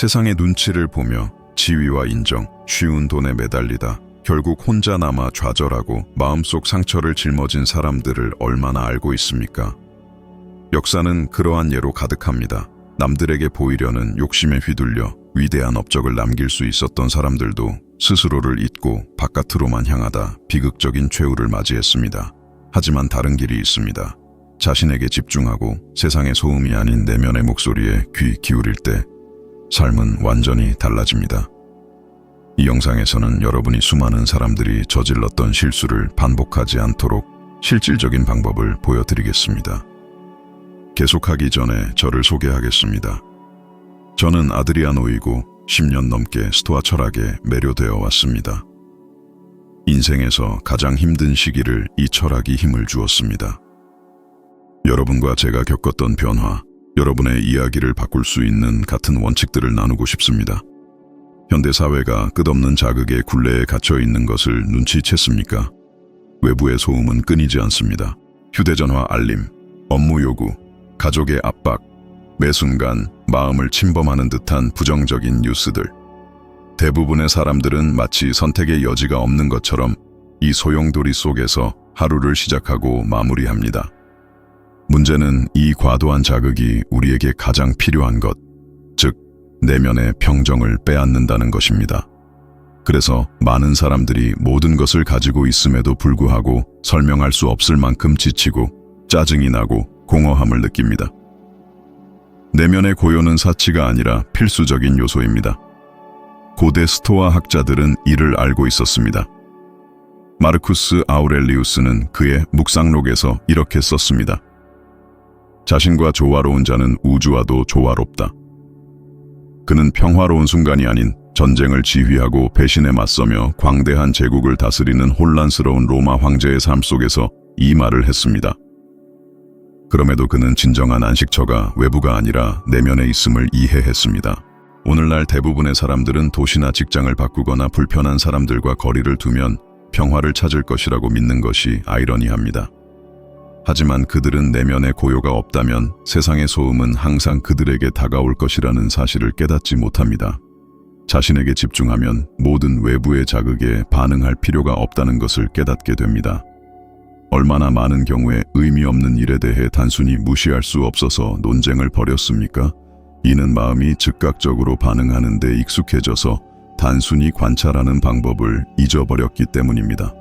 세상의 눈치를 보며 지위와 인정, 쉬운 돈에 매달리다 결국 혼자 남아 좌절하고 마음속 상처를 짊어진 사람들을 얼마나 알고 있습니까? 역사는 그러한 예로 가득합니다. 남들에게 보이려는 욕심에 휘둘려 위대한 업적을 남길 수 있었던 사람들도 스스로를 잊고 바깥으로만 향하다 비극적인 최후를 맞이했습니다. 하지만 다른 길이 있습니다. 자신에게 집중하고 세상의 소음이 아닌 내면의 목소리에 귀 기울일 때 삶은 완전히 달라집니다. 이 영상에서는 여러분이 수많은 사람들이 저질렀던 실수를 반복하지 않도록 실질적인 방법을 보여드리겠습니다. 계속하기 전에 저를 소개하겠습니다. 저는 아드리아노이고 10년 넘게 스토아 철학에 매료되어 왔습니다. 인생에서 가장 힘든 시기를 이 철학이 힘을 주었습니다. 여러분과 제가 겪었던 변화, 여러분의 이야기를 바꿀 수 있는 같은 원칙들을 나누고 싶습니다. 현대사회가 끝없는 자극의 굴레에 갇혀 있는 것을 눈치챘습니까? 외부의 소음은 끊이지 않습니다. 휴대전화 알림, 업무 요구, 가족의 압박, 매 순간 마음을 침범하는 듯한 부정적인 뉴스들. 대부분의 사람들은 마치 선택의 여지가 없는 것처럼 이 소용돌이 속에서 하루를 시작하고 마무리합니다. 문제는 이 과도한 자극이 우리에게 가장 필요한 것, 즉 내면의 평정을 빼앗는다는 것입니다. 그래서 많은 사람들이 모든 것을 가지고 있음에도 불구하고 설명할 수 없을 만큼 지치고 짜증이 나고 공허함을 느낍니다. 내면의 고요는 사치가 아니라 필수적인 요소입니다. 고대 스토아 학자들은 이를 알고 있었습니다. 마르쿠스 아우렐리우스는 그의 묵상록에서 이렇게 썼습니다. 자신과 조화로운 자는 우주와도 조화롭다. 그는 평화로운 순간이 아닌 전쟁을 지휘하고 배신에 맞서며 광대한 제국을 다스리는 혼란스러운 로마 황제의 삶 속에서 이 말을 했습니다. 그럼에도 그는 진정한 안식처가 외부가 아니라 내면에 있음을 이해했습니다. 오늘날 대부분의 사람들은 도시나 직장을 바꾸거나 불편한 사람들과 거리를 두면 평화를 찾을 것이라고 믿는 것이 아이러니합니다. 하지만 그들은 내면의 고요가 없다면 세상의 소음은 항상 그들에게 다가올 것이라는 사실을 깨닫지 못합니다. 자신에게 집중하면 모든 외부의 자극에 반응할 필요가 없다는 것을 깨닫게 됩니다. 얼마나 많은 경우에 의미 없는 일에 대해 단순히 무시할 수 없어서 논쟁을 벌였습니까? 이는 마음이 즉각적으로 반응하는 데 익숙해져서 단순히 관찰하는 방법을 잊어버렸기 때문입니다.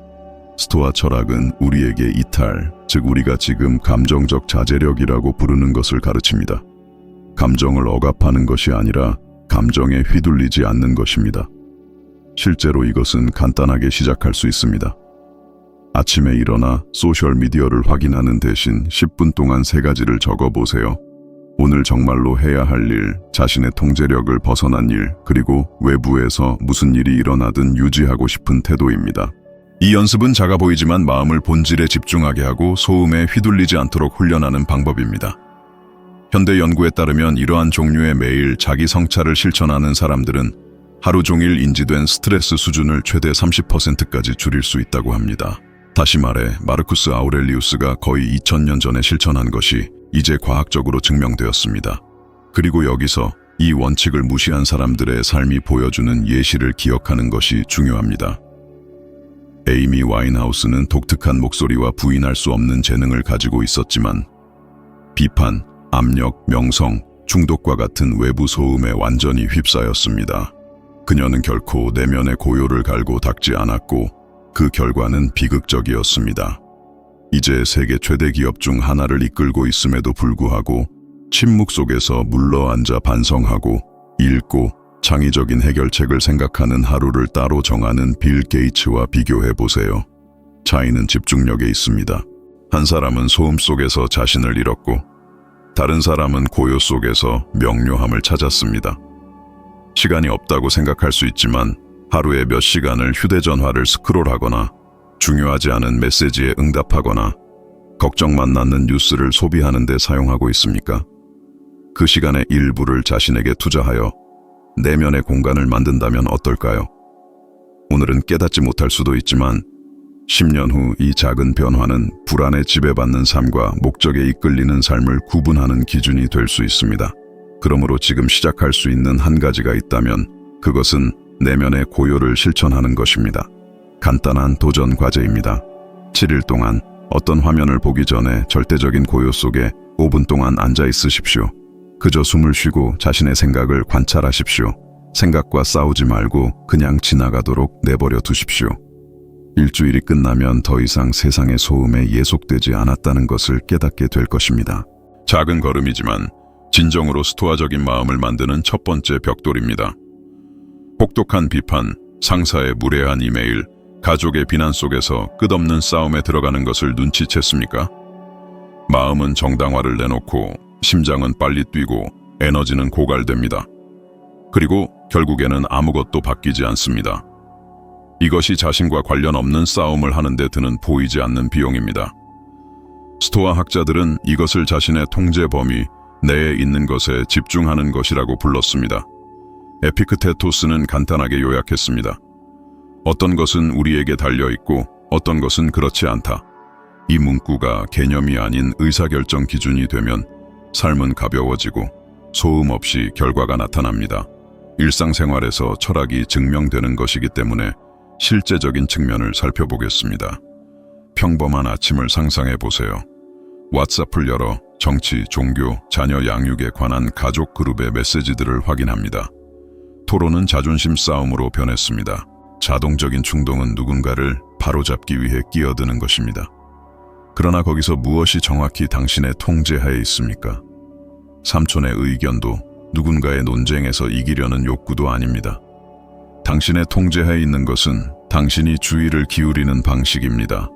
스토아 철학은 우리에게 이탈, 즉 우리가 지금 감정적 자제력이라고 부르는 것을 가르칩니다. 감정을 억압하는 것이 아니라 감정에 휘둘리지 않는 것입니다. 실제로 이것은 간단하게 시작할 수 있습니다. 아침에 일어나 소셜미디어를 확인하는 대신 10분 동안 3가지를 적어보세요. 오늘 정말로 해야 할 일, 자신의 통제력을 벗어난 일, 그리고 외부에서 무슨 일이 일어나든 유지하고 싶은 태도입니다. 이 연습은 작아 보이지만 마음을 본질에 집중하게 하고 소음에 휘둘리지 않도록 훈련하는 방법입니다. 현대 연구에 따르면 이러한 종류의 매일 자기 성찰을 실천하는 사람들은 하루 종일 인지된 스트레스 수준을 최대 30%까지 줄일 수 있다고 합니다. 다시 말해 마르쿠스 아우렐리우스가 거의 2000년 전에 실천한 것이 이제 과학적으로 증명되었습니다. 그리고 여기서 이 원칙을 무시한 사람들의 삶이 보여주는 예시를 기억하는 것이 중요합니다. 에이미 와인하우스는 독특한 목소리와 부인할 수 없는 재능을 가지고 있었지만 비판, 압력, 명성, 중독과 같은 외부 소음에 완전히 휩싸였습니다. 그녀는 결코 내면의 고요를 갈고 닦지 않았고 그 결과는 비극적이었습니다. 이제 세계 최대 기업 중 하나를 이끌고 있음에도 불구하고 침묵 속에서 물러앉아 반성하고 읽고 창의적인 해결책을 생각하는 하루를 따로 정하는 빌 게이츠와 비교해보세요. 차이는 집중력에 있습니다. 한 사람은 소음 속에서 자신을 잃었고 다른 사람은 고요 속에서 명료함을 찾았습니다. 시간이 없다고 생각할 수 있지만 하루에 몇 시간을 휴대전화를 스크롤하거나 중요하지 않은 메시지에 응답하거나 걱정만 낳는 뉴스를 소비하는 데 사용하고 있습니까? 그 시간의 일부를 자신에게 투자하여 내면의 공간을 만든다면 어떨까요? 오늘은 깨닫지 못할 수도 있지만 10년 후 이 작은 변화는 불안에 지배받는 삶과 목적에 이끌리는 삶을 구분하는 기준이 될 수 있습니다. 그러므로 지금 시작할 수 있는 한 가지가 있다면 그것은 내면의 고요를 실천하는 것입니다. 간단한 도전 과제입니다. 7일 동안 어떤 화면을 보기 전에 절대적인 고요 속에 5분 동안 앉아 있으십시오. 그저 숨을 쉬고 자신의 생각을 관찰하십시오. 생각과 싸우지 말고 그냥 지나가도록 내버려 두십시오. 일주일이 끝나면 더 이상 세상의 소음에 예속되지 않았다는 것을 깨닫게 될 것입니다. 작은 걸음이지만 진정으로 스토아적인 마음을 만드는 첫 번째 벽돌입니다. 혹독한 비판, 상사의 무례한 이메일, 가족의 비난 속에서 끝없는 싸움에 들어가는 것을 눈치챘습니까? 마음은 정당화를 내놓고 심장은 빨리 뛰고 에너지는 고갈됩니다. 그리고 결국에는 아무것도 바뀌지 않습니다. 이것이 자신과 관련 없는 싸움을 하는 데 드는 보이지 않는 비용입니다. 스토아 학자들은 이것을 자신의 통제 범위 내에 있는 것에 집중하는 것이라고 불렀습니다. 에피크테토스는 간단하게 요약했습니다. 어떤 것은 우리에게 달려있고 어떤 것은 그렇지 않다. 이 문구가 개념이 아닌 의사결정 기준이 되면 삶은 가벼워지고 소음 없이 결과가 나타납니다. 일상생활에서 철학이 증명되는 것이기 때문에 실제적인 측면을 살펴보겠습니다. 평범한 아침을 상상해 보세요. 왓츠앱을 열어 정치, 종교, 자녀 양육에 관한 가족 그룹의 메시지들을 확인합니다. 토론은 자존심 싸움으로 변했습니다. 자동적인 충동은 누군가를 바로잡기 위해 끼어드는 것입니다. 그러나 거기서 무엇이 정확히 당신의 통제하에 있습니까? 삼촌의 의견도 누군가의 논쟁에서 이기려는 욕구도 아닙니다. 당신의 통제하에 있는 것은 당신이 주의를 기울이는 방식입니다.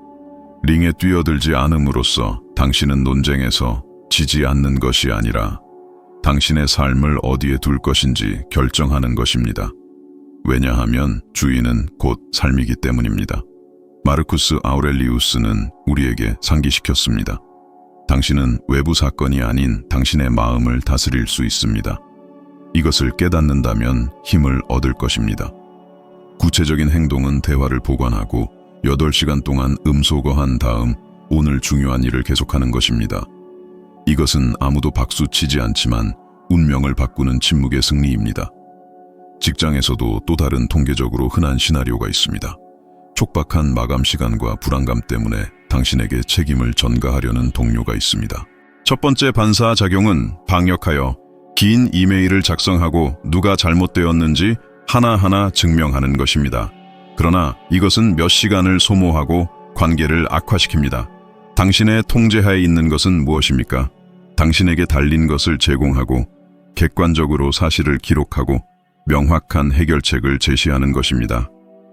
링에 뛰어들지 않음으로써 당신은 논쟁에서 지지 않는 것이 아니라 당신의 삶을 어디에 둘 것인지 결정하는 것입니다. 왜냐하면 주의는 곧 삶이기 때문입니다. 마르쿠스 아우렐리우스는 우리에게 상기시켰습니다. 당신은 외부 사건이 아닌 당신의 마음을 다스릴 수 있습니다. 이것을 깨닫는다면 힘을 얻을 것입니다. 구체적인 행동은 대화를 보관하고 8시간 동안 음소거한 다음 오늘 중요한 일을 계속하는 것입니다. 이것은 아무도 박수치지 않지만 운명을 바꾸는 침묵의 승리입니다. 직장에서도 또 다른 통계적으로 흔한 시나리오가 있습니다. 촉박한 마감 시간과 불안감 때문에 당신에게 책임을 전가하려는 동료가 있습니다. 첫 번째 반사작용은 방역하여 긴 이메일을 작성하고 누가 잘못되었는지 하나하나 증명하는 것입니다. 그러나 이것은 몇 시간을 소모하고 관계를 악화시킵니다. 당신의 통제하에 있는 것은 무엇입니까? 당신에게 달린 것을 제공하고 객관적으로 사실을 기록하고 명확한 해결책을 제시하는 것입니다.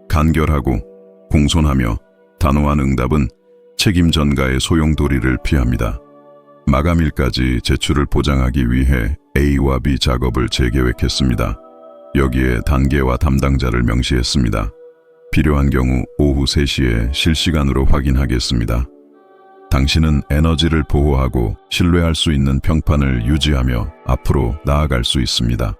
간결하고 공손하며 단호한 응답은 책임 전가의 소용돌이를 피합니다. 마감일까지 제출을 보장하기 위해 A와 B 작업을 재계획했습니다. 여기에 단계와 담당자를 명시했습니다. 필요한 경우 오후 3시에 실시간으로 확인하겠습니다. 당신은 에너지를 보호하고 신뢰할 수 있는 평판을 유지하며 앞으로 나아갈 수 있습니다.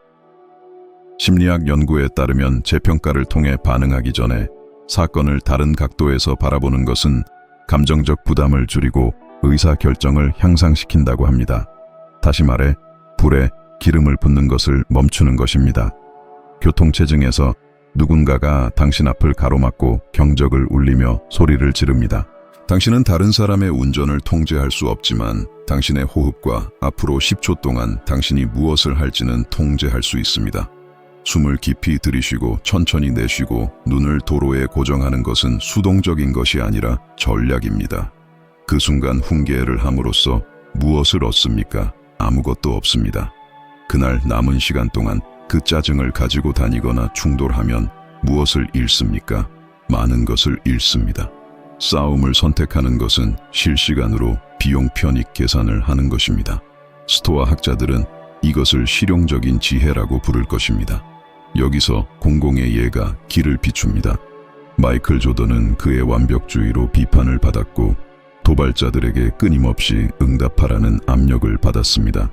심리학 연구에 따르면 재평가를 통해 반응하기 전에 사건을 다른 각도에서 바라보는 것은 감정적 부담을 줄이고 의사결정을 향상시킨다고 합니다. 다시 말해 불에 기름을 붓는 것을 멈추는 것입니다. 교통체증에서 누군가가 당신 앞을 가로막고 경적을 울리며 소리를 지릅니다. 당신은 다른 사람의 운전을 통제할 수 없지만 당신의 호흡과 앞으로 10초 동안 당신이 무엇을 할지는 통제할 수 있습니다. 숨을 깊이 들이쉬고 천천히 내쉬고 눈을 도로에 고정하는 것은 수동적인 것이 아니라 전략입니다. 그 순간 훈계를 함으로써 무엇을 얻습니까? 아무것도 없습니다. 그날 남은 시간 동안 그 짜증을 가지고 다니거나 충돌하면 무엇을 잃습니까? 많은 것을 잃습니다. 싸움을 선택하는 것은 실시간으로 비용 편익 계산을 하는 것입니다. 스토아 학자들은 이것을 실용적인 지혜라고 부를 것입니다. 여기서 공공의 예가 길을 비춥니다. 마이클 조던은 그의 완벽주의로 비판을 받았고 도발자들에게 끊임없이 응답하라는 압력을 받았습니다.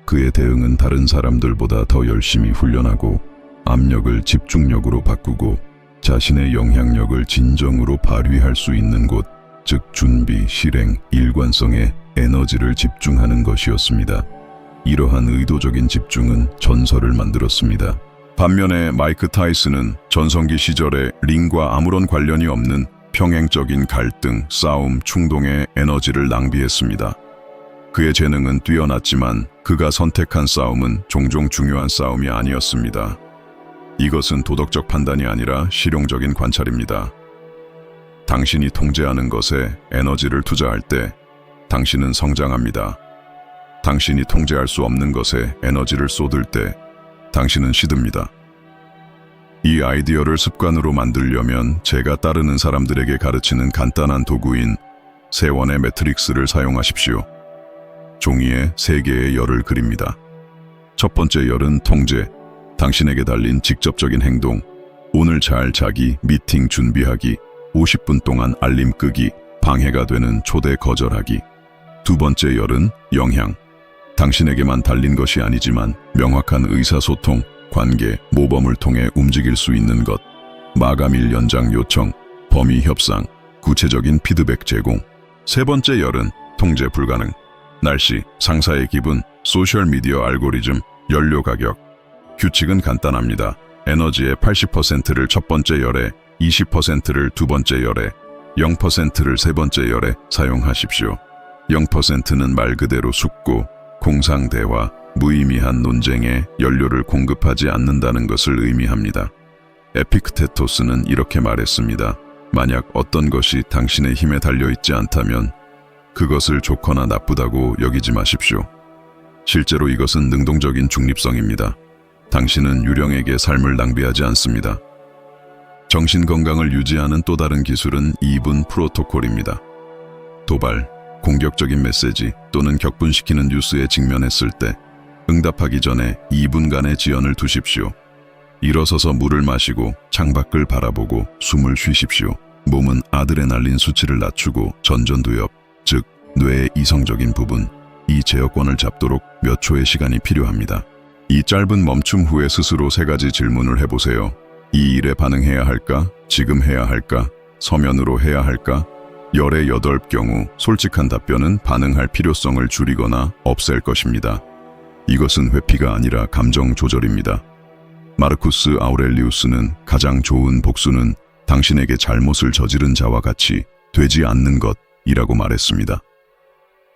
그의 대응은 다른 사람들보다 더 열심히 훈련하고 압력을 집중력으로 바꾸고 자신의 영향력을 진정으로 발휘할 수 있는 곳, 즉 준비, 실행, 일관성에 에너지를 집중하는 것이었습니다. 이러한 의도적인 집중은 전설을 만들었습니다. 반면에 마이크 타이슨은 전성기 시절에 링과 아무런 관련이 없는 평행적인 갈등, 싸움, 충동의 에너지를 낭비했습니다. 그의 재능은 뛰어났지만 그가 선택한 싸움은 종종 중요한 싸움이 아니었습니다. 이것은 도덕적 판단이 아니라 실용적인 관찰입니다. 당신이 통제하는 것에 에너지를 투자할 때 당신은 성장합니다. 당신이 통제할 수 없는 것에 에너지를 쏟을 때 당신은 시듭니다. 이 아이디어를 습관으로 만들려면 제가 따르는 사람들에게 가르치는 간단한 도구인 세원의 매트릭스를 사용하십시오. 종이에 3개의 열을 그립니다. 첫 번째 열은 통제, 당신에게 달린 직접적인 행동, 오늘 잘 자기, 미팅 준비하기, 50분 동안 알림 끄기, 방해가 되는 초대 거절하기. 두 번째 열은 영향, 당신에게만 달린 것이 아니지만 명확한 의사소통, 관계, 모범을 통해 움직일 수 있는 것, 마감일 연장 요청, 범위 협상, 구체적인 피드백 제공. 세 번째 열은 통제 불가능, 날씨, 상사의 기분, 소셜미디어 알고리즘, 연료 가격. 규칙은 간단합니다. 에너지의 80%를 첫 번째 열에, 20%를 두 번째 열에, 0%를 세 번째 열에 사용하십시오. 0%는 말 그대로 숙고, 공상대화, 무의미한 논쟁에 연료를 공급하지 않는다는 것을 의미합니다. 에픽테토스는 이렇게 말했습니다. 만약 어떤 것이 당신의 힘에 달려있지 않다면 그것을 좋거나 나쁘다고 여기지 마십시오. 실제로 이것은 능동적인 중립성입니다. 당신은 유령에게 삶을 낭비하지 않습니다. 정신 건강을 유지하는 또 다른 기술은 2분 프로토콜입니다. 도발, 공격적인 메시지 또는 격분시키는 뉴스에 직면했을 때 응답하기 전에 2분간의 지연을 두십시오. 일어서서 물을 마시고 창밖을 바라보고 숨을 쉬십시오. 몸은 아드레날린 수치를 낮추고 전전두엽, 즉 뇌의 이성적인 부분, 이 제어권을 잡도록 몇 초의 시간이 필요합니다. 이 짧은 멈춤 후에 스스로 3가지 질문을 해보세요. 이 일에 반응해야 할까? 지금 해야 할까? 서면으로 해야 할까? 열의 8경우 솔직한 답변은 반응할 필요성을 줄이거나 없앨 것입니다. 이것은 회피가 아니라 감정 조절입니다. 마르쿠스 아우렐리우스는 가장 좋은 복수는 당신에게 잘못을 저지른 자와 같이 되지 않는 것이라고 말했습니다.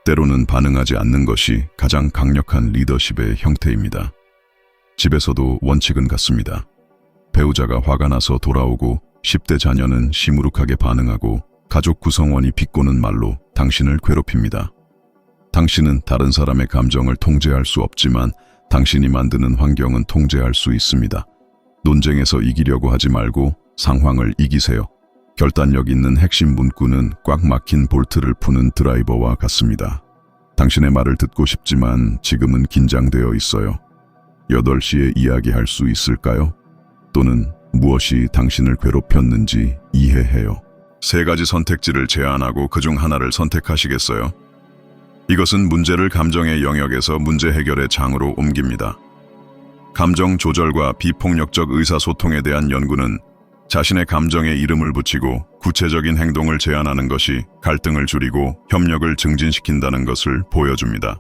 때로는 반응하지 않는 것이 가장 강력한 리더십의 형태입니다. 집에서도 원칙은 같습니다. 배우자가 화가 나서 돌아오고 10대 자녀는 시무룩하게 반응하고 가족 구성원이 비꼬는 말로 당신을 괴롭힙니다. 당신은 다른 사람의 감정을 통제할 수 없지만 당신이 만드는 환경은 통제할 수 있습니다. 논쟁에서 이기려고 하지 말고 상황을 이기세요. 결단력 있는 핵심 문구는 꽉 막힌 볼트를 푸는 드라이버와 같습니다. 당신의 말을 듣고 싶지만 지금은 긴장되어 있어요. 8시에 이야기할 수 있을까요? 또는 무엇이 당신을 괴롭혔는지 이해해요. 3가지 선택지를 제안하고 그중 하나를 선택하시겠어요? 이것은 문제를 감정의 영역에서 문제 해결의 장으로 옮깁니다. 감정 조절과 비폭력적 의사소통에 대한 연구는 자신의 감정에 이름을 붙이고 구체적인 행동을 제안하는 것이 갈등을 줄이고 협력을 증진시킨다는 것을 보여줍니다.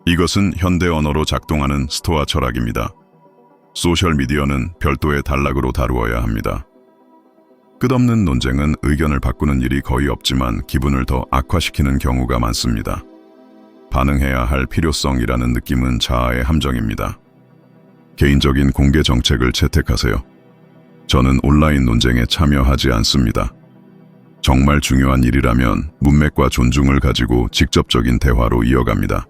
이것은 현대 언어로 작동하는 스토아 철학입니다. 소셜미디어는 별도의 단락으로 다루어야 합니다. 끝없는 논쟁은 의견을 바꾸는 일이 거의 없지만 기분을 더 악화시키는 경우가 많습니다. 반응해야 할 필요성이라는 느낌은 자아의 함정입니다. 개인적인 공개 정책을 채택하세요. 저는 온라인 논쟁에 참여하지 않습니다. 정말 중요한 일이라면 문맥과 존중을 가지고 직접적인 대화로 이어갑니다.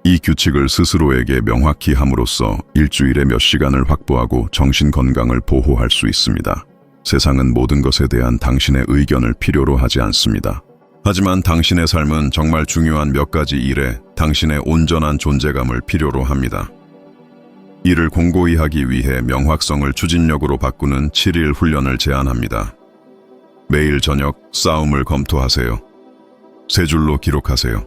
이 규칙을 스스로에게 명확히 함으로써 일주일에 몇 시간을 확보하고 정신 건강을 보호할 수 있습니다. 세상은 모든 것에 대한 당신의 의견을 필요로 하지 않습니다. 하지만 당신의 삶은 정말 중요한 몇 가지 일에 당신의 온전한 존재감을 필요로 합니다. 이를 공고히 하기 위해 명확성을 추진력으로 바꾸는 7일 훈련을 제안합니다. 매일 저녁 싸움을 검토하세요. 3줄로 기록하세요.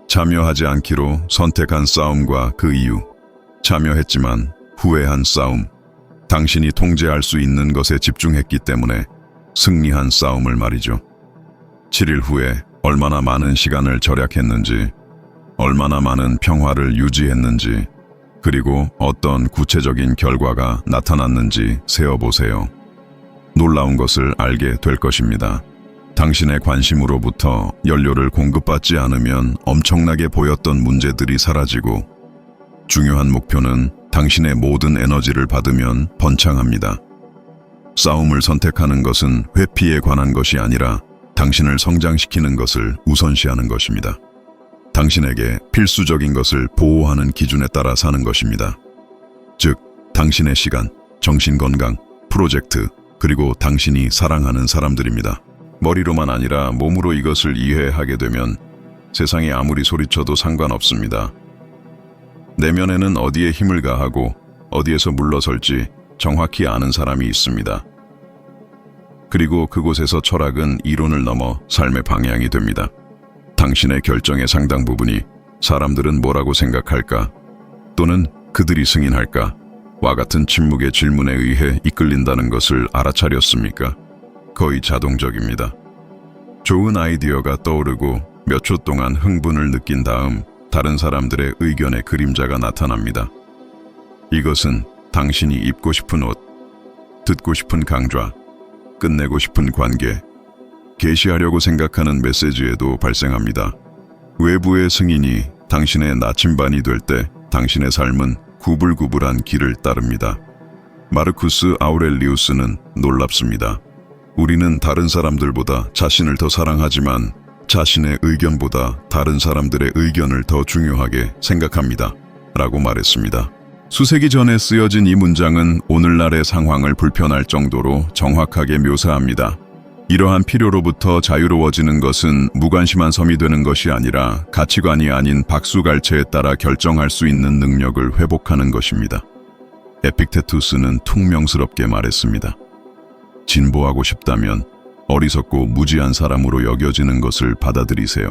참여하지 않기로 선택한 싸움과 그 이유, 참여했지만 후회한 싸움, 당신이 통제할 수 있는 것에 집중했기 때문에 승리한 싸움을 말이죠. 7일 후에 얼마나 많은 시간을 절약했는지, 얼마나 많은 평화를 유지했는지, 그리고 어떤 구체적인 결과가 나타났는지 세어보세요. 놀라운 것을 알게 될 것입니다. 당신의 관심으로부터 연료를 공급받지 않으면 엄청나게 보였던 문제들이 사라지고, 중요한 목표는 당신의 모든 에너지를 받으면 번창합니다. 싸움을 선택하는 것은 회피에 관한 것이 아니라 당신을 성장시키는 것을 우선시하는 것입니다. 당신에게 필수적인 것을 보호하는 기준에 따라 사는 것입니다. 즉, 당신의 시간, 정신건강, 프로젝트, 그리고 당신이 사랑하는 사람들입니다. 머리로만 아니라 몸으로 이것을 이해하게 되면 세상이 아무리 소리쳐도 상관없습니다. 내면에는 어디에 힘을 가하고 어디에서 물러설지 정확히 아는 사람이 있습니다. 그리고 그곳에서 철학은 이론을 넘어 삶의 방향이 됩니다. 당신의 결정의 상당 부분이 사람들은 뭐라고 생각할까? 또는 그들이 승인할까? 와 같은 침묵의 질문에 의해 이끌린다는 것을 알아차렸습니까? 거의 자동적입니다. 좋은 아이디어가 떠오르고 몇 초 동안 흥분을 느낀 다음 다른 사람들의 의견의 그림자가 나타납니다. 이것은 당신이 입고 싶은 옷, 듣고 싶은 강좌, 끝내고 싶은 관계, 게시하려고 생각하는 메시지에도 발생합니다. 외부의 승인이 당신의 나침반이 될 때 당신의 삶은 구불구불한 길을 따릅니다. 마르쿠스 아우렐리우스는 놀랍습니다. 우리는 다른 사람들보다 자신을 더 사랑하지만 자신의 의견보다 다른 사람들의 의견을 더 중요하게 생각합니다. 라고 말했습니다. 수세기 전에 쓰여진 이 문장은 오늘날의 상황을 불편할 정도로 정확하게 묘사합니다. 이러한 필요로부터 자유로워지는 것은 무관심한 섬이 되는 것이 아니라 가치관이 아닌 박수갈채에 따라 결정할 수 있는 능력을 회복하는 것입니다. 에픽테투스는 퉁명스럽게 말했습니다. 진보하고 싶다면 어리석고 무지한 사람으로 여겨지는 것을 받아들이세요.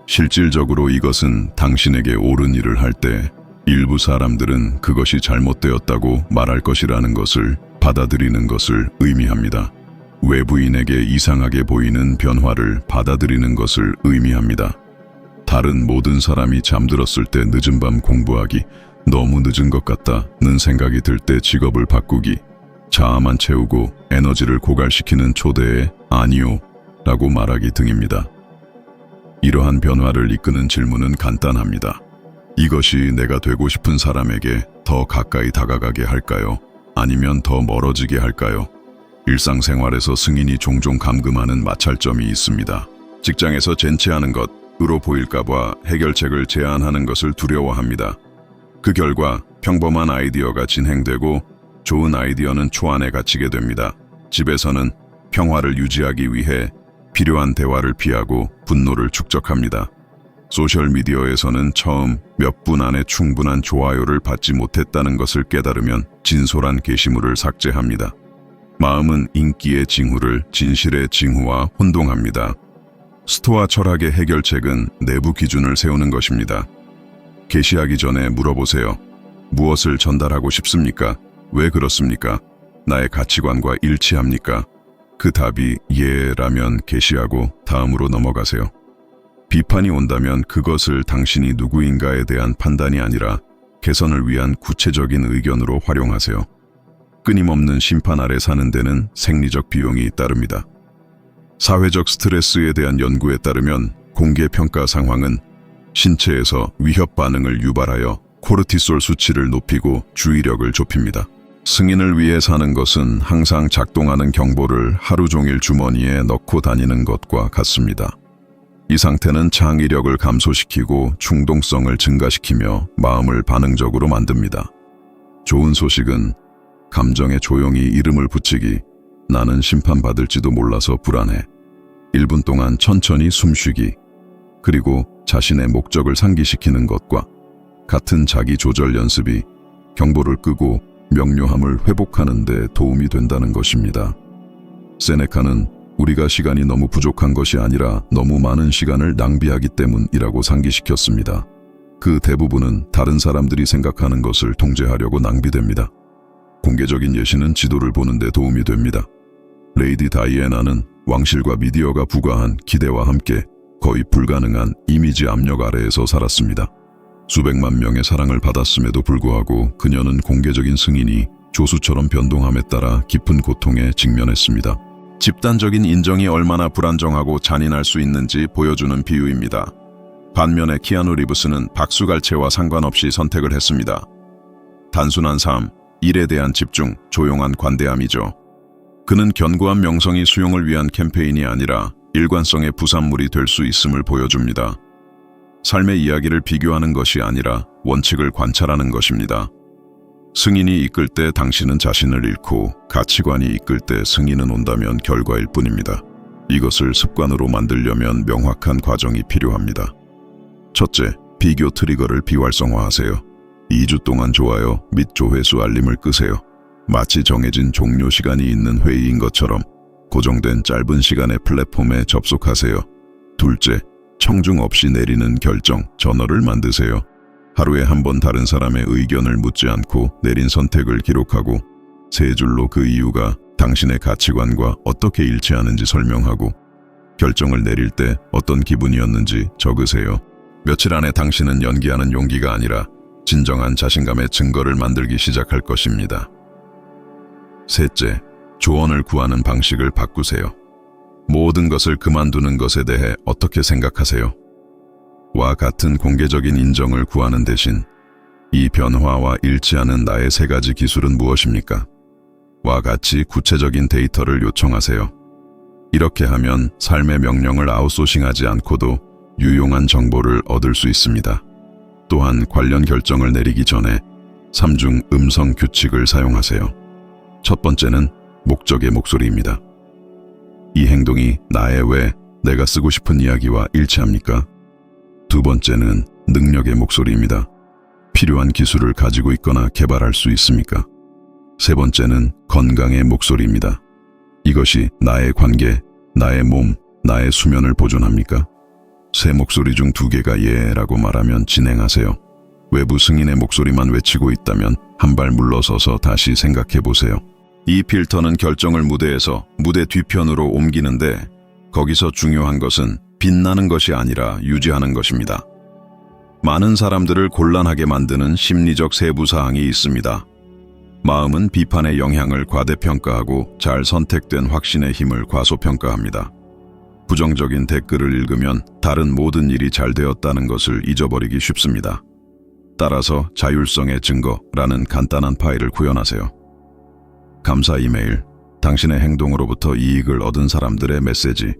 실질적으로 이것은 당신에게 옳은 일을 할 때 일부 사람들은 그것이 잘못되었다고 말할 것이라는 것을 받아들이는 것을 의미합니다. 외부인에게 이상하게 보이는 변화를 받아들이는 것을 의미합니다. 다른 모든 사람이 잠들었을 때 늦은 밤 공부하기, 너무 늦은 것 같다는 생각이 들 때 직업을 바꾸기, 자아만 채우고 에너지를 고갈시키는 초대에 아니요 라고 말하기 등입니다. 이러한 변화를 이끄는 질문은 간단합니다. 이것이 내가 되고 싶은 사람에게 더 가까이 다가가게 할까요? 아니면 더 멀어지게 할까요? 일상생활에서 승인이 종종 감금하는 마찰점이 있습니다. 직장에서 젠치하는 것으로 보일까봐 해결책을 제안하는 것을 두려워합니다. 그 결과 평범한 아이디어가 진행되고 좋은 아이디어는 초안에 갇히게 됩니다. 집에서는 평화를 유지하기 위해 필요한 대화를 피하고 분노를 축적합니다. 소셜미디어에서는 처음 몇 분 안에 충분한 좋아요를 받지 못했다는 것을 깨달으면 진솔한 게시물을 삭제합니다. 마음은 인기의 징후를 진실의 징후와 혼동합니다. 스토아 철학의 해결책은 내부 기준을 세우는 것입니다. 게시하기 전에 물어보세요. 무엇을 전달하고 싶습니까? 왜 그렇습니까? 나의 가치관과 일치합니까? 그 답이 예라면 게시하고 다음으로 넘어가세요. 비판이 온다면 그것을 당신이 누구인가에 대한 판단이 아니라 개선을 위한 구체적인 의견으로 활용하세요. 끊임없는 심판 아래 사는 데는 생리적 비용이 따릅니다. 사회적 스트레스에 대한 연구에 따르면 공개평가 상황은 신체에서 위협 반응을 유발하여 코르티솔 수치를 높이고 주의력을 좁힙니다. 승인을 위해 사는 것은 항상 작동하는 경보를 하루 종일 주머니에 넣고 다니는 것과 같습니다. 이 상태는 창의력을 감소시키고 충동성을 증가시키며 마음을 반응적으로 만듭니다. 좋은 소식은 감정에 조용히 이름을 붙이기, 나는 심판받을지도 몰라서 불안해. 1분 동안 천천히 숨쉬기, 그리고 자신의 목적을 상기시키는 것과 같은 자기 조절 연습이 경보를 끄고 명료함을 회복하는 데 도움이 된다는 것입니다. 세네카는 우리가 시간이 너무 부족한 것이 아니라 너무 많은 시간을 낭비하기 때문이라고 상기시켰습니다. 그 대부분은 다른 사람들이 생각하는 것을 통제하려고 낭비됩니다. 공개적인 예시는 지도를 보는 데 도움이 됩니다. 레이디 다이애나는 왕실과 미디어가 부과한 기대와 함께 거의 불가능한 이미지 압력 아래에서 살았습니다. 수백만 명의 사랑을 받았음에도 불구하고 그녀는 공개적인 승인이 조수처럼 변동함에 따라 깊은 고통에 직면했습니다. 집단적인 인정이 얼마나 불안정하고 잔인할 수 있는지 보여주는 비유입니다. 반면에 키아누 리브스는 박수갈채와 상관없이 선택을 했습니다. 단순한 삶, 일에 대한 집중, 조용한 관대함이죠. 그는 견고한 명성이 수용을 위한 캠페인이 아니라 일관성의 부산물이 될 수 있음을 보여줍니다. 삶의 이야기를 비교하는 것이 아니라 원칙을 관찰하는 것입니다. 승인이 이끌 때 당신은 자신을 잃고 가치관이 이끌 때 승인은 온다면 결과일 뿐입니다. 이것을 습관으로 만들려면 명확한 과정이 필요합니다. 첫째, 비교 트리거를 비활성화하세요. 2주 동안 좋아요 및 조회수 알림을 끄세요. 마치 정해진 종료 시간이 있는 회의인 것처럼 고정된 짧은 시간의 플랫폼에 접속하세요. 둘째, 청중 없이 내리는 결정, 저널을 만드세요. 하루에 한 번 다른 사람의 의견을 묻지 않고 내린 선택을 기록하고 3줄로 그 이유가 당신의 가치관과 어떻게 일치하는지 설명하고 결정을 내릴 때 어떤 기분이었는지 적으세요. 며칠 안에 당신은 연기하는 용기가 아니라 진정한 자신감의 증거를 만들기 시작할 것입니다. 셋째, 조언을 구하는 방식을 바꾸세요. 모든 것을 그만두는 것에 대해 어떻게 생각하세요? 와 같은 공개적인 인정을 구하는 대신 이 변화와 일치하는 나의 3가지 기술은 무엇입니까? 와 같이 구체적인 데이터를 요청하세요. 이렇게 하면 삶의 명령을 아웃소싱하지 않고도 유용한 정보를 얻을 수 있습니다. 또한 관련 결정을 내리기 전에 3중 음성 규칙을 사용하세요. 첫 번째는 목적의 목소리입니다. 이 행동이 나의 왜, 내가 쓰고 싶은 이야기와 일치합니까? 두 번째는 능력의 목소리입니다. 필요한 기술을 가지고 있거나 개발할 수 있습니까? 세 번째는 건강의 목소리입니다. 이것이 나의 관계, 나의 몸, 나의 수면을 보존합니까? 세 목소리 중 2개가 예라고 말하면 진행하세요. 외부 승인의 목소리만 외치고 있다면 한 발 물러서서 다시 생각해 보세요. 이 필터는 결정을 무대에서 무대 뒤편으로 옮기는데 거기서 중요한 것은 빛나는 것이 아니라 유지하는 것입니다. 많은 사람들을 곤란하게 만드는 심리적 세부사항이 있습니다. 마음은 비판의 영향을 과대평가하고 잘 선택된 확신의 힘을 과소평가합니다. 부정적인 댓글을 읽으면 다른 모든 일이 잘 되었다는 것을 잊어버리기 쉽습니다. 따라서 자율성의 증거라는 간단한 파일을 구현하세요. 감사 이메일, 당신의 행동으로부터 이익을 얻은 사람들의 메시지,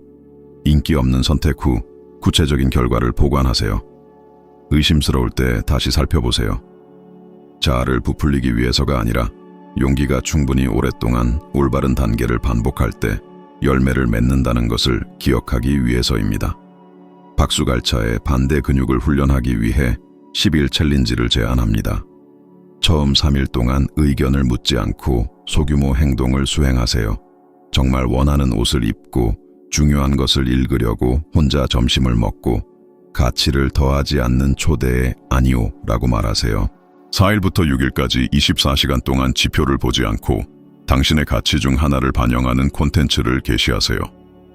인기 없는 선택 후 구체적인 결과를 보관하세요. 의심스러울 때 다시 살펴보세요. 자아를 부풀리기 위해서가 아니라 용기가 충분히 오랫동안 올바른 단계를 반복할 때 열매를 맺는다는 것을 기억하기 위해서입니다. 박수갈차의 반대 근육을 훈련하기 위해 10일 챌린지를 제안합니다. 처음 3일 동안 의견을 묻지 않고 소규모 행동을 수행하세요. 정말 원하는 옷을 입고 중요한 것을 읽으려고 혼자 점심을 먹고 가치를 더하지 않는 초대에 아니오 라고 말하세요. 4일부터 6일까지 24시간 동안 지표를 보지 않고 당신의 가치 중 하나를 반영하는 콘텐츠를 게시하세요.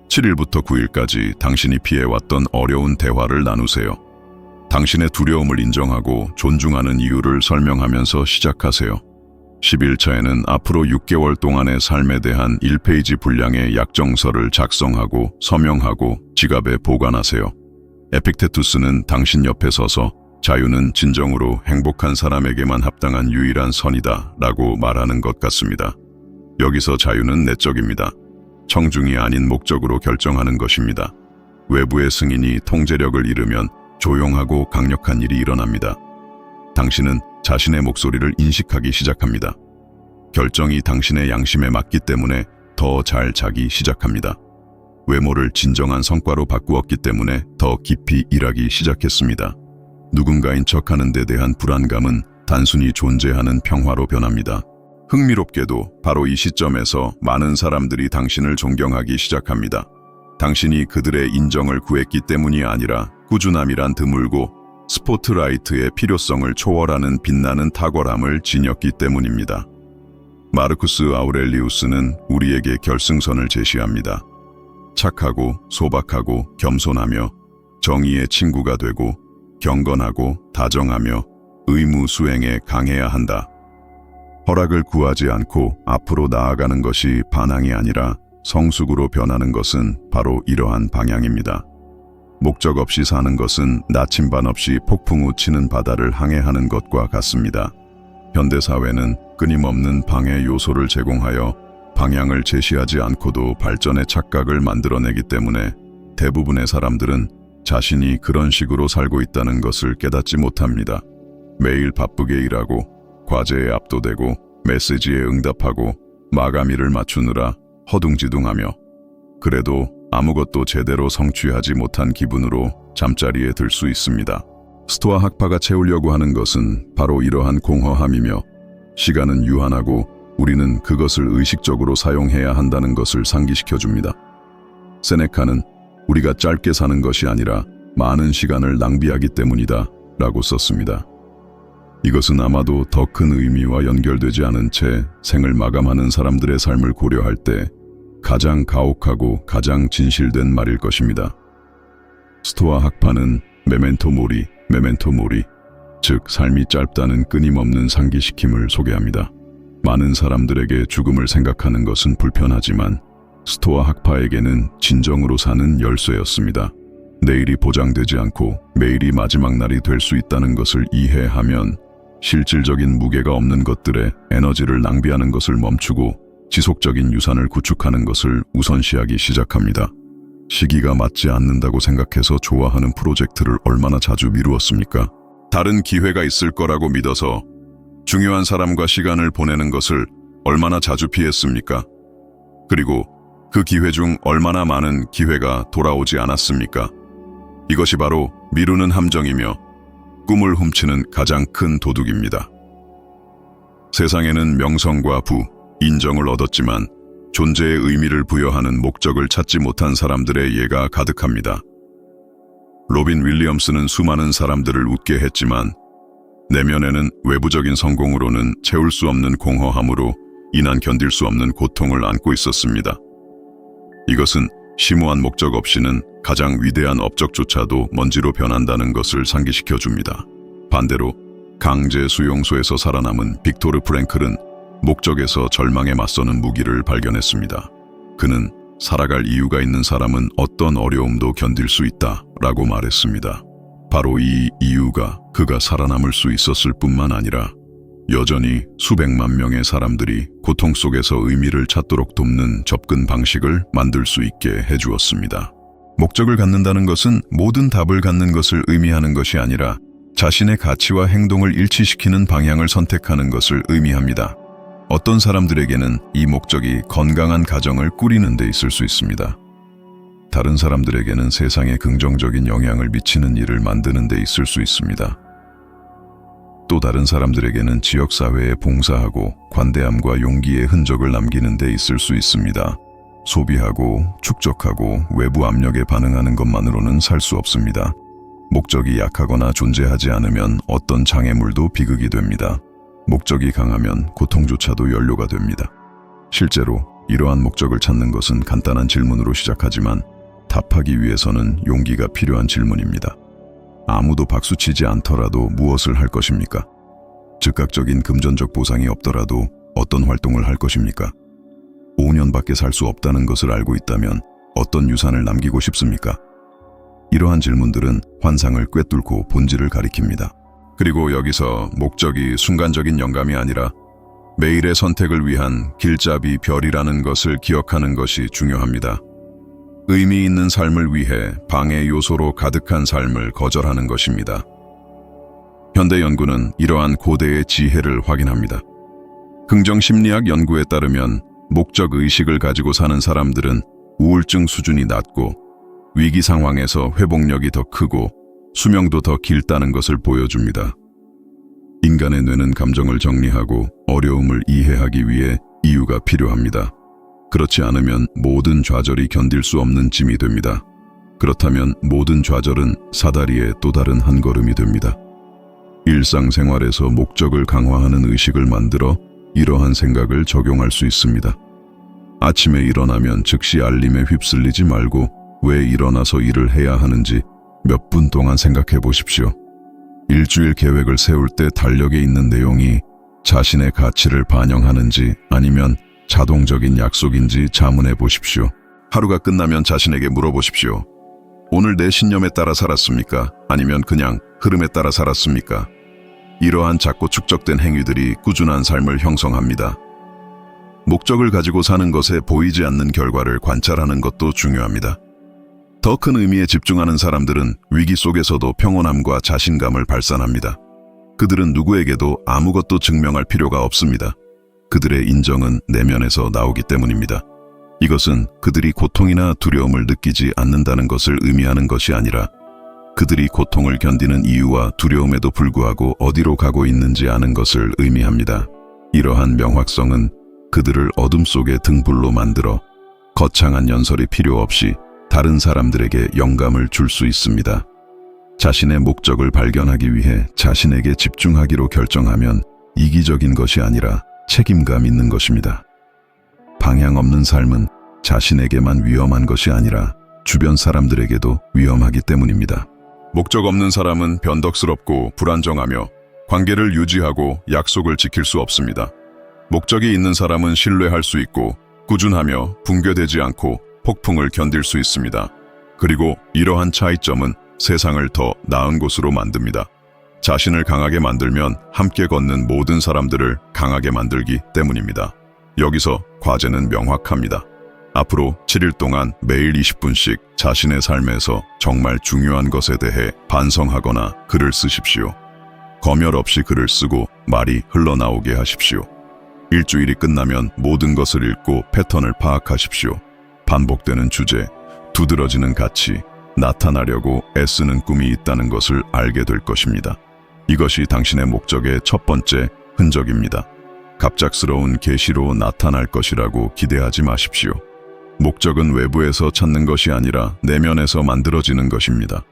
7일부터 9일까지 당신이 피해왔던 어려운 대화를 나누세요. 당신의 두려움을 인정하고 존중하는 이유를 설명하면서 시작하세요. 10일차에는 앞으로 6개월 동안의 삶에 대한 1페이지 분량의 약정서를 작성하고 서명하고 지갑에 보관하세요. 에픽테투스는 당신 옆에 서서 자유는 진정으로 행복한 사람에게만 합당한 유일한 선이다 라고 말하는 것 같습니다. 여기서 자유는 내적입니다. 청중이 아닌 목적으로 결정하는 것입니다. 외부의 승인이 통제력을 잃으면 조용하고 강력한 일이 일어납니다. 당신은 자신의 목소리를 인식하기 시작합니다. 결정이 당신의 양심에 맞기 때문에 더 잘 자기 시작합니다. 외모를 진정한 성과로 바꾸었기 때문에 더 깊이 일하기 시작했습니다. 누군가인 척하는 데 대한 불안감은 단순히 존재하는 평화로 변합니다. 흥미롭게도 바로 이 시점에서 많은 사람들이 당신을 존경하기 시작합니다. 당신이 그들의 인정을 구했기 때문이 아니라 꾸준함이란 드물고 스포트라이트의 필요성을 초월하는 빛나는 탁월함을 지녔기 때문입니다. 마르쿠스 아우렐리우스는 우리에게 결승선을 제시합니다. 착하고 소박하고 겸손하며 정의의 친구가 되고 경건하고 다정하며 의무 수행에 강해야 한다. 허락을 구하지 않고 앞으로 나아가는 것이 반항이 아니라 성숙으로 변하는 것은 바로 이러한 방향입니다. 목적 없이 사는 것은 나침반 없이 폭풍 우 치는 바다를 항해하는 것과 같습니다. 현대사회는 끊임없는 방해 요소를 제공하여 방향을 제시하지 않고도 발전의 착각을 만들어내기 때문에 대부분의 사람들은 자신이 그런 식으로 살고 있다는 것을 깨닫지 못합니다. 매일 바쁘게 일하고 과제에 압도되고 메시지에 응답하고 마감일을 맞추느라 허둥지둥하며 그래도 아무것도 제대로 성취하지 못한 기분으로 잠자리에 들 수 있습니다. 스토아 학파가 채우려고 하는 것은 바로 이러한 공허함이며 시간은 유한하고 우리는 그것을 의식적으로 사용해야 한다는 것을 상기시켜줍니다. 세네카는 우리가 짧게 사는 것이 아니라 많은 시간을 낭비하기 때문이다 라고 썼습니다. 이것은 아마도 더 큰 의미와 연결되지 않은 채 생을 마감하는 사람들의 삶을 고려할 때 가장 가혹하고 가장 진실된 말일 것입니다. 스토아 학파는 메멘토 모리, 즉 삶이 짧다는 끊임없는 상기시킴을 소개합니다. 많은 사람들에게 죽음을 생각하는 것은 불편하지만 스토아 학파에게는 진정으로 사는 열쇠였습니다. 내일이 보장되지 않고 매일이 마지막 날이 될 수 있다는 것을 이해하면 실질적인 무게가 없는 것들에 에너지를 낭비하는 것을 멈추고 지속적인 유산을 구축하는 것을 우선시하기 시작합니다. 시기가 맞지 않는다고 생각해서 좋아하는 프로젝트를 얼마나 자주 미루었습니까? 다른 기회가 있을 거라고 믿어서 중요한 사람과 시간을 보내는 것을 얼마나 자주 피했습니까? 그리고 그 기회 중 얼마나 많은 기회가 돌아오지 않았습니까? 이것이 바로 미루는 함정이며 꿈을 훔치는 가장 큰 도둑입니다. 세상에는 명성과 부, 인정을 얻었지만 존재의 의미를 부여하는 목적을 찾지 못한 사람들의 예가 가득합니다. 로빈 윌리엄스는 수많은 사람들을 웃게 했지만 내면에는 외부적인 성공으로는 채울 수 없는 공허함으로 인한 견딜 수 없는 고통을 안고 있었습니다. 이것은 심오한 목적 없이는 가장 위대한 업적조차도 먼지로 변한다는 것을 상기시켜 줍니다. 반대로 강제 수용소에서 살아남은 빅토르 프랭클은 목적에서 절망에 맞서는 무기를 발견했습니다. 그는 살아갈 이유가 있는 사람은 어떤 어려움도 견딜 수 있다 라고 말했습니다. 바로 이 이유가 그가 살아남을 수 있었을 뿐만 아니라 여전히 수백만 명의 사람들이 고통 속에서 의미를 찾도록 돕는 접근 방식을 만들 수 있게 해주었습니다. 목적을 갖는다는 것은 모든 답을 갖는 것을 의미하는 것이 아니라 자신의 가치와 행동을 일치시키는 방향을 선택하는 것을 의미합니다. 어떤 사람들에게는 이 목적이 건강한 가정을 꾸리는 데 있을 수 있습니다. 다른 사람들에게는 세상에 긍정적인 영향을 미치는 일을 만드는 데 있을 수 있습니다. 또 다른 사람들에게는 지역사회에 봉사하고 관대함과 용기의 흔적을 남기는 데 있을 수 있습니다. 소비하고 축적하고 외부 압력에 반응하는 것만으로는 살 수 없습니다. 목적이 약하거나 존재하지 않으면 어떤 장애물도 비극이 됩니다. 목적이 강하면 고통조차도 연료가 됩니다. 실제로 이러한 목적을 찾는 것은 간단한 질문으로 시작하지만 답하기 위해서는 용기가 필요한 질문입니다. 아무도 박수치지 않더라도 무엇을 할 것입니까? 즉각적인 금전적 보상이 없더라도 어떤 활동을 할 것입니까? 5년밖에 살 수 없다는 것을 알고 있다면 어떤 유산을 남기고 싶습니까? 이러한 질문들은 환상을 꿰뚫고 본질을 가리킵니다. 그리고 여기서 목적이 순간적인 영감이 아니라 매일의 선택을 위한 길잡이 별이라는 것을 기억하는 것이 중요합니다. 의미 있는 삶을 위해 방해 요소로 가득한 삶을 거절하는 것입니다. 현대 연구는 이러한 고대의 지혜를 확인합니다. 긍정심리학 연구에 따르면 목적의식을 가지고 사는 사람들은 우울증 수준이 낮고 위기 상황에서 회복력이 더 크고 수명도 더 길다는 것을 보여줍니다. 인간의 뇌는 감정을 정리하고 어려움을 이해하기 위해 이유가 필요합니다. 그렇지 않으면 모든 좌절이 견딜 수 없는 짐이 됩니다. 그렇다면 모든 좌절은 사다리의 또 다른 한 걸음이 됩니다. 일상생활에서 목적을 강화하는 의식을 만들어 이러한 생각을 적용할 수 있습니다. 아침에 일어나면 즉시 알림에 휩쓸리지 말고 왜 일어나서 일을 해야 하는지 몇 분 동안 생각해 보십시오. 일주일 계획을 세울 때 달력에 있는 내용이 자신의 가치를 반영하는지 아니면 자동적인 약속인지 자문해 보십시오. 하루가 끝나면 자신에게 물어보십시오. 오늘 내 신념에 따라 살았습니까? 아니면 그냥 흐름에 따라 살았습니까? 이러한 작고 축적된 행위들이 꾸준한 삶을 형성합니다. 목적을 가지고 사는 것에 보이지 않는 결과를 관찰하는 것도 중요합니다. 더 큰 의미에 집중하는 사람들은 위기 속에서도 평온함과 자신감을 발산합니다. 그들은 누구에게도 아무것도 증명할 필요가 없습니다. 그들의 인정은 내면에서 나오기 때문입니다. 이것은 그들이 고통이나 두려움을 느끼지 않는다는 것을 의미하는 것이 아니라 그들이 고통을 견디는 이유와 두려움에도 불구하고 어디로 가고 있는지 아는 것을 의미합니다. 이러한 명확성은 그들을 어둠 속의 등불로 만들어 거창한 연설이 필요 없이 다른 사람들에게 영감을 줄 수 있습니다. 자신의 목적을 발견하기 위해 자신에게 집중하기로 결정하면 이기적인 것이 아니라 책임감 있는 것입니다. 방향 없는 삶은 자신에게만 위험한 것이 아니라 주변 사람들에게도 위험하기 때문입니다. 목적 없는 사람은 변덕스럽고 불안정하며 관계를 유지하고 약속을 지킬 수 없습니다. 목적이 있는 사람은 신뢰할 수 있고 꾸준하며 붕괴되지 않고 폭풍을 견딜 수 있습니다. 그리고 이러한 차이점은 세상을 더 나은 곳으로 만듭니다. 자신을 강하게 만들면 함께 걷는 모든 사람들을 강하게 만들기 때문입니다. 여기서 과제는 명확합니다. 앞으로 7일 동안 매일 20분씩 자신의 삶에서 정말 중요한 것에 대해 반성하거나 글을 쓰십시오. 검열 없이 글을 쓰고 말이 흘러나오게 하십시오. 일주일이 끝나면 모든 것을 읽고 패턴을 파악하십시오. 반복되는 주제, 두드러지는 가치, 나타나려고 애쓰는 꿈이 있다는 것을 알게 될 것입니다. 이것이 당신의 목적의 첫 번째 흔적입니다. 갑작스러운 계시로 나타날 것이라고 기대하지 마십시오. 목적은 외부에서 찾는 것이 아니라 내면에서 만들어지는 것입니다.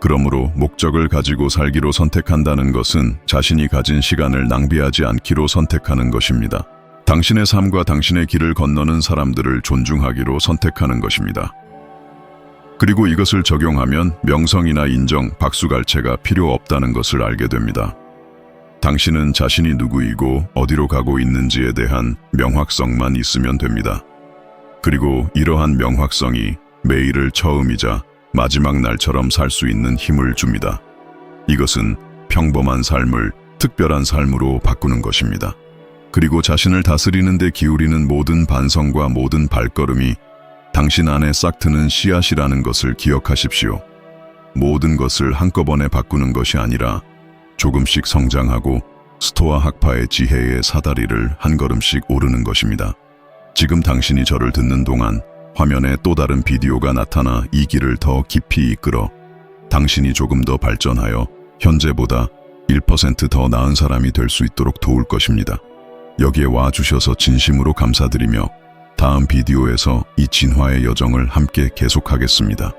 그러므로 목적을 가지고 살기로 선택한다는 것은 자신이 가진 시간을 낭비하지 않기로 선택하는 것입니다. 당신의 삶과 당신의 길을 건너는 사람들을 존중하기로 선택하는 것입니다. 그리고 이것을 적용하면 명성이나 인정, 박수갈채가 필요 없다는 것을 알게 됩니다. 당신은 자신이 누구이고 어디로 가고 있는지에 대한 명확성만 있으면 됩니다. 그리고 이러한 명확성이 매일을 처음이자 마지막 날처럼 살 수 있는 힘을 줍니다. 이것은 평범한 삶을 특별한 삶으로 바꾸는 것입니다. 그리고 자신을 다스리는 데 기울이는 모든 반성과 모든 발걸음이 당신 안에 싹트는 씨앗이라는 것을 기억하십시오. 모든 것을 한꺼번에 바꾸는 것이 아니라 조금씩 성장하고 스토아 학파의 지혜의 사다리를 한 걸음씩 오르는 것입니다. 지금 당신이 저를 듣는 동안 화면에 또 다른 비디오가 나타나 이 길을 더 깊이 이끌어 당신이 조금 더 발전하여 현재보다 1% 더 나은 사람이 될 수 있도록 도울 것입니다. 여기에 와주셔서 진심으로 감사드리며 다음 비디오에서 이 진화의 여정을 함께 계속하겠습니다.